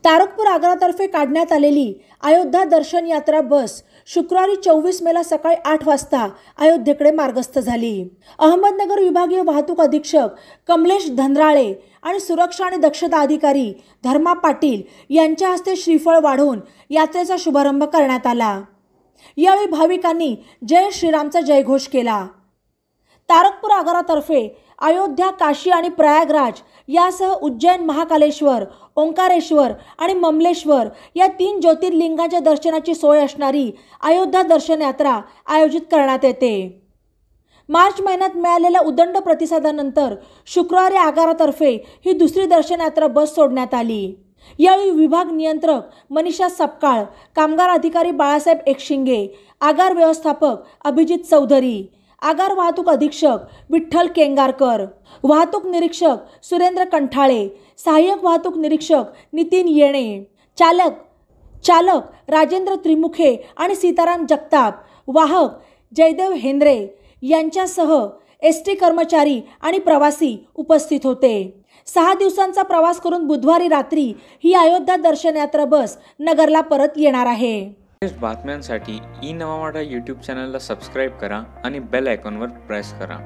तारकपूर आगारातर्फे काढण्यात आलेली अयोध्या दर्शन यात्रा बस शुक्रवारी 24 मेला सकाळी 8 वाजता अयोध्येकडे मार्गस्थ झाली। अहमदनगर विभागीय वाहतूक अधीक्षक कमलेश धनराळे आणि सुरक्षा आणि दक्षता अधिकारी धर्मा पाटील यांच्या हस्ते श्रीफळ वाढवून यात्रेचा शुभारंभ करण्यात आला। यावेळी भाविकांनी जय श्रीरामचा जयघोष केला। तारकपूर आगारातर्फे अयोध्या, काशी आणि प्रयागराज यासह उज्जैन, महाकालेश्वर, ओंकारेश्वर आणि ममलेश्वर या 3 ज्योतिर्लिंगांच्या दर्शनाची सोय असणारी अयोध्या दर्शन यात्रा आयोजित करण्यात येते। मार्च महिन्यात मिळालेल्या उदंड प्रतिसादानंतर शुक्रवारी आगारातर्फे ही दुसरी दर्शन यात्रा बस सोडण्यात आली। यावेळी विभाग नियंत्रक मनीषा सपकाळ, कामगार अधिकारी बाळासाहेब एकशिंगे, आगार व्यवस्थापक अभिजित चौधरी, आगार वाहतूक अधीक्षक विठ्ठल केंगारकर, वाहतूक निरीक्षक सुरेंद्र कंठाळे, सहाय्यक वाहतूक निरीक्षक नितीन येणे, चालक राजेंद्र त्रिमुखे आणि सीताराम जगताप, वाहक जयदेव हेंद्रे यांच्यासह एसटी कर्मचारी आणि प्रवासी उपस्थित होते। 6 दिवसांचा प्रवास करून बुधवारी रात्री ही अयोध्या दर्शन यात्रा बस नगरला परत येणार आहे। बातम्यांसाठी ई नवा मराठा यूट्यूब चॅनलला सबस्क्राईब करा आणि बेल आयकॉनवर प्रेस करा।